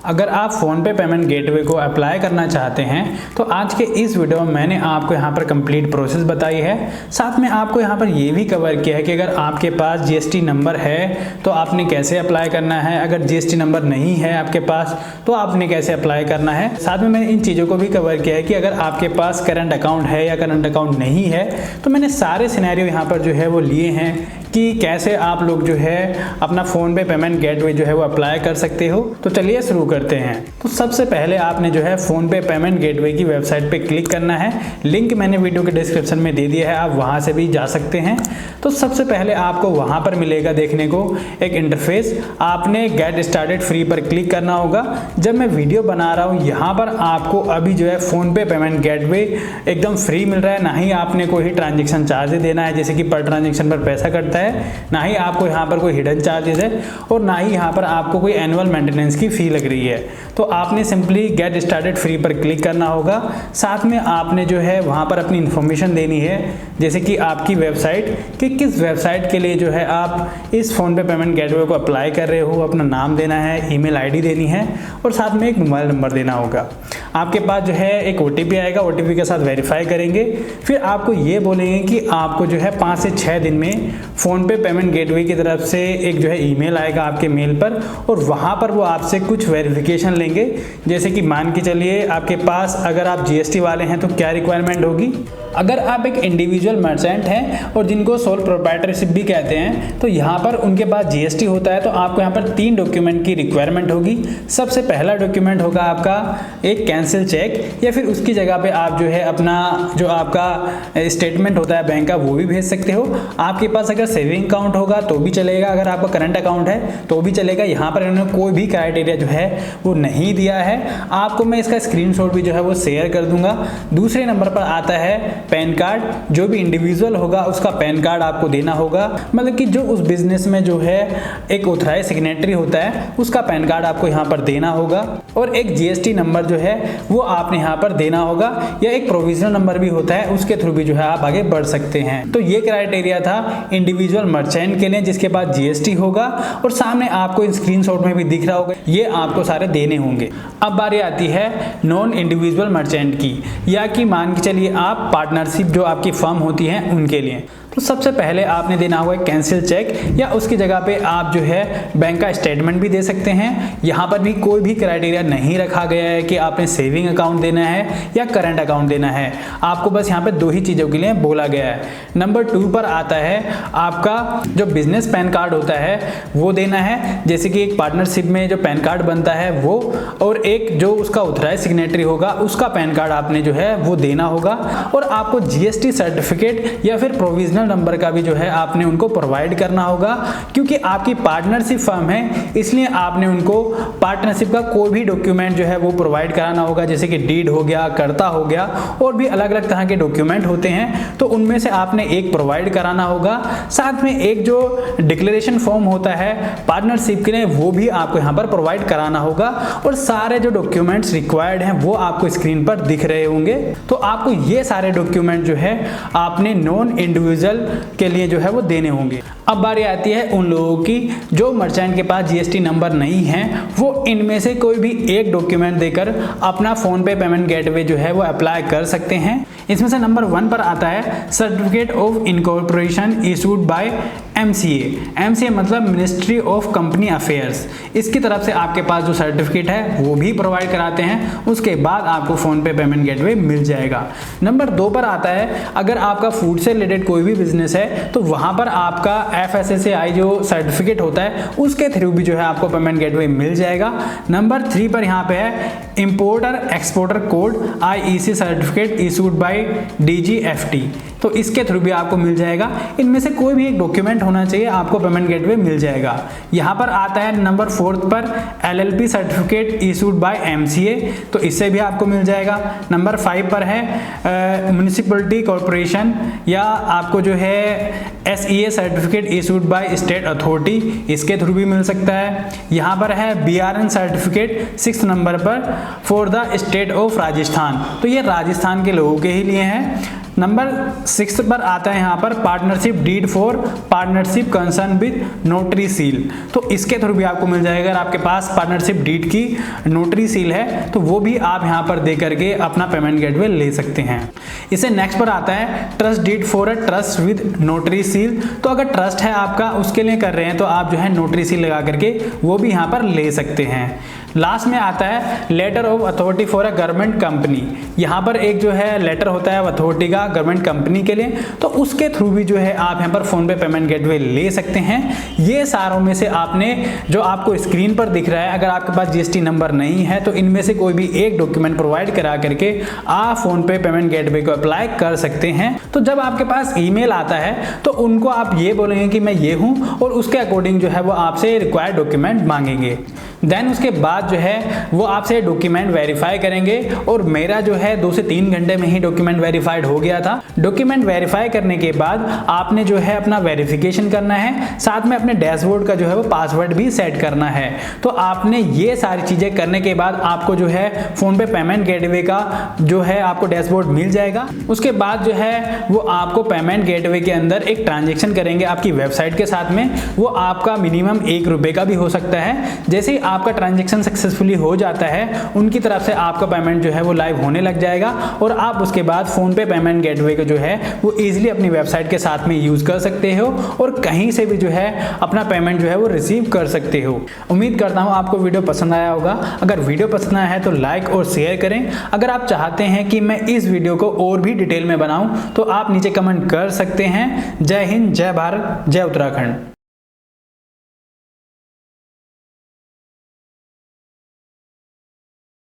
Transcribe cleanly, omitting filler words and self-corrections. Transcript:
अगर आप PhonePe payment gateway को अप्लाई करना चाहते हैं तो आज के इस वीडियो में मैंने आपको यहाँ पर कंप्लीट प्रोसेस बताई है। साथ में आपको यहाँ पर ये भी कवर किया है कि अगर आपके पास जीएसटी नंबर है तो आपने कैसे अप्लाई करना है, अगर जीएसटी नंबर नहीं है आपके पास तो आपने कैसे अप्लाई करना है। साथ में मैंने इन चीज़ों को भी कवर किया है कि अगर आपके पास करंट अकाउंट है या करंट अकाउंट नहीं है तो मैंने सारे सिनेरियो यहाँ पर जो है वो लिए हैं कि कैसे आप लोग जो है अपना फ़ोनपे पेमेंट गेटवे जो है वो अप्लाई कर सकते हो। तो चलिए शुरू करते हैं। तो सबसे पहले आपने जो है फ़ोनपे पेमेंट गेटवे की वेबसाइट पे क्लिक करना है। लिंक मैंने वीडियो के डिस्क्रिप्शन में दे दिया है, आप वहाँ से भी जा सकते हैं। तो सबसे पहले आपको वहाँ पर मिलेगा देखने को एक इंटरफेस। आपने गेट स्टार्टेड फ्री पर क्लिक करना होगा। जब मैं वीडियो बना रहा हूँ यहाँ पर आपको अभी जो है फ़ोनपे पेमेंट गेटवे एकदम फ्री मिल रहा है, ना ही आपने कोई ट्रांजेक्शन चार्ज देना है जैसे कि पर ट्रांजेक्शन पर पैसा कटता है, ना ही आपको यहाँ पर कोई हिडन चार्जेस है और ना ही यहाँ पर आपको कोई एनुअल मेंटेनेंस की फ़ी लग रही है। तो आपने सिंपली गेट स्टार्टेड फ्री पर क्लिक करना होगा। साथ में आपने जो है वहाँ पर अपनी इन्फॉर्मेशन देनी है जैसे कि आपकी वेबसाइट कि किस वेबसाइट के लिए जो है आप इस फ़ोनपे पेमेंट गेटवे को अप्लाई कर रहे हो, अपना नाम देना है, ईमेल आईडी देनी है और साथ में एक मोबाइल नंबर देना होगा। आपके पास जो है एक ओटीपी आएगा, ओटीपी के साथ वेरीफाई करेंगे। फिर आपको ये बोलेंगे कि आपको जो है 5 से 6 दिन में फ़ोनपे पेमेंट गेटवे की तरफ से एक जो है ईमेल आएगा आपके मेल पर और वहाँ पर वो आपसे कुछ वेरिफिकेशन लेंगे। जैसे कि मान के चलिए आपके पास अगर आप जीएसटी वाले हैं तो क्या रिक्वायरमेंट होगी। अगर आप एक इंडिविजुअल मर्चेंट हैं और जिनको सोल प्रोप्राइटरशिप भी कहते हैं तो यहाँ पर उनके पास जीएसटी होता है तो आपको यहाँ पर 3 डॉक्यूमेंट की रिक्वायरमेंट होगी। सबसे पहला डॉक्यूमेंट होगा आपका एक कैंसिल चेक या फिर उसकी जगह पे आप जो है अपना जो आपका स्टेटमेंट होता है बैंक का वो भी भेज सकते हो। आपके पास अगर सेविंग अकाउंट होगा तो भी चलेगा, अगर आपका करंट अकाउंट है तो भी चलेगा। यहाँ पर इन्होंने कोई भी क्राइटेरिया जो है वो नहीं दिया है। आपको मैं इसका स्क्रीनशॉट भी जो है वो शेयर कर दूंगा। दूसरे नंबर पर आता है पैन कार्ड। जो भी इंडिविजुअल होगा उसका पैन कार्ड आपको देना होगा, मतलब कि जो उस बिजनेस में जो है एक ऑथराइज सिग्नेटरी होता है उसका पैन कार्ड आपको यहाँ पर देना होगा और एक जीएसटी नंबर जो है वो आपने यहाँ पर देना होगा या एक प्रोविजनल नंबर भी होता है उसके थ्रू भी जो है आप आगे बढ़ सकते हैं। तो ये क्राइटेरिया था इंडिविजुअल मर्चेंट के लिए जिसके पास जीएसटी होगा और सामने आपको स्क्रीनशॉट में भी दिख रहा होगा, ये आपको सारे देने होंगे। अब बारी आती है नॉन इंडिविजुअल मर्चेंट की, या कि मान के चलिए आप पार्टनरशिप जो आपकी फर्म होती है उनके लिए। तो सबसे पहले आपने देना होगा कैंसिल चेक या उसकी जगह पे आप जो है बैंक का स्टेटमेंट भी दे सकते हैं। यहाँ पर भी कोई भी क्राइटेरिया नहीं रखा गया है कि आपने सेविंग अकाउंट देना है या करंट अकाउंट देना है। आपको बस यहाँ पे 2 ही चीज़ों के लिए बोला गया है। नंबर 2 पर आता है आपका जो बिजनेस पैन कार्ड होता है वो देना है, जैसे कि एक पार्टनरशिप में जो पैन कार्ड बनता है वो, और एक जो उसका ऑथराइज सिग्नेटरी होगा उसका पैन कार्ड आपने जो है वो देना होगा। और आपको जीएसटी सर्टिफिकेट या फिर प्रोविजनल नंबर का भी जो है आपने उनको प्रोवाइड करना होगा, क्योंकि आपकी पार्टनरशिप फर्म है इसलिए आपने उनको पार्टनरशिप का कोई भी डॉक्यूमेंट जो है वो प्रोवाइड कराना होगा, जैसे कि डीड हो गया, कर्ता हो गया और भी अलग अलग तरह के डॉक्यूमेंट होते हैं तो उनमें से आपने एक प्रोवाइड कराना होगा। साथ में एक जो डिक्लेरेशन फॉर्म होता है पार्टनरशिप के लिए वो भी आपको यहाँ पर प्रोवाइड कराना होगा और सारे जो डॉक्यूमेंट्स रिक्वायर्ड हैं वो आपको स्क्रीन पर दिख रहे होंगे। तो आपको ये सारे डॉक्यूमेंट जो है आपने नॉन इंडिविजुअल के लिए जो है वो देने होंगे। अब बारी आती है उन लोगों की जो मर्चेंट के पास जीएसटी नंबर नहीं है, वो इनमें से कोई भी एक डॉक्यूमेंट देकर अपना फ़ोनपे पेमेंट गेटवे जो है वो अप्लाई कर सकते हैं। इसमें से नंबर 1 पर आता है certificate of incorporation issued by MCA मतलब मिनिस्ट्री ऑफ कंपनी अफेयर्स। इसकी तरफ से आपके पास जो सर्टिफिकेट है वो भी प्रोवाइड कराते हैं, उसके बाद आपको फ़ोनपे पेमेंट गेटवे मिल जाएगा। नंबर 2 पर आता है अगर आपका फूड से रिलेटेड कोई भी बिजनेस है तो वहाँ पर आपका FSSAI जो सर्टिफिकेट होता है उसके थ्रू भी जो है आपको पेमेंट गेटवे मिल जाएगा। नंबर 3 पर यहाँ पे है importer exporter code IEC certificate issued by DGFT, तो इसके थ्रू भी आपको मिल जाएगा। इनमें से कोई भी एक डॉक्यूमेंट होना चाहिए, आपको पेमेंट गेटवे मिल जाएगा। यहाँ पर आता है नंबर 4 पर LLP certificate issued by MCA, तो इससे भी आपको मिल जाएगा। नंबर 5 पर है म्युनिसिपलिटी कॉर्पोरेशन या आपको जो है SEA certificate issued by state authority, इसके थ्रू भी मिल सकता है। यहाँ पर है BRN सर्टिफिकेट 6 नंबर पर for the state of Rajasthan, तो ये राजस्थान के लोगों के ही लिए हैं। नंबर 6 पर आता है यहाँ पर partnership deed for partnership concern with notary seal. तो इसके थ्रू भी आपको मिल जाएगा। अगर आपके पास पार्टनरशिप डीड की नोटरी सील है तो वो भी आप यहाँ पर दे करके अपना पेमेंट गेटवे ले सकते हैं। इसे नेक्स्ट पर आता है trust deed for a trust with notary seal. तो अगर ट्रस्ट है आपका उसके लिए कर रहे हैं तो आप जो है नोटरी सील लगा करके वो भी यहाँ पर ले सकते हैं। लास्ट में आता है letter of authority for a government company. यहाँ पर एक जो है लेटर होता है अथॉरिटी का गवर्नमेंट कंपनी के लिए, तो उसके थ्रू भी जो है आप यहाँ पर फोन पे पेमेंट गेटवे ले सकते हैं। ये सारों में से आपने जो आपको स्क्रीन पर दिख रहा है, अगर आपके पास जीएसटी नंबर नहीं है तो इनमें से कोई भी एक डॉक्यूमेंट प्रोवाइड करा करके आप फोन पे पेमेंट गेटवे को अप्लाई कर सकते हैं। तो जब आपके पास ईमेल आता है तो उनको आप ये बोलेंगे कि मैं ये हूँ और उसके अकॉर्डिंग जो है वो आपसे रिक्वायर्ड डॉक्यूमेंट मांगेंगे। देन उसके बाद जो है वो आपसे डॉक्यूमेंट वेरीफाई करेंगे और मेरा जो है 2 से 3 घंटे में ही डॉक्यूमेंट वेरीफाइड हो गया था। डॉक्यूमेंट वेरीफाई करने के बाद आपने जो है अपना वेरिफिकेशन करना है, साथ में अपने डैशबोर्ड का जो है वो पासवर्ड भी सेट करना है। तो आपने ये सारी चीजें करने के बाद आपको जो है फोन पे पेमेंट गेटवे का जो है आपको डैशबोर्ड मिल जाएगा। उसके बाद जो है वो आपको पेमेंट गेटवे के अंदर एक ट्रांजेक्शन करेंगे आपकी वेबसाइट के साथ में। वो आपका मिनिमम 1 रुपए का भी हो सकता है। जैसे ही आपका ट्रांजैक्शन सक्सेसफुली हो जाता है उनकी तरफ से आपका पेमेंट जो है वो लाइव होने लग जाएगा और आप उसके बाद फोन पे पेमेंट गेटवे को जो है वो इजीली अपनी वेबसाइट के साथ में यूज कर सकते हो और कहीं से भी जो है अपना पेमेंट जो है वो रिसीव कर सकते हो। उम्मीद करता हूं आपको वीडियो पसंद आया होगा। अगर वीडियो पसंद आया है तो लाइक और शेयर करें। अगर आप चाहते हैं कि मैं इस वीडियो को और भी डिटेल में बनाऊं तो आप नीचे कमेंट कर सकते हैं। जय हिंद, जय भारत, जय उत्तराखंड।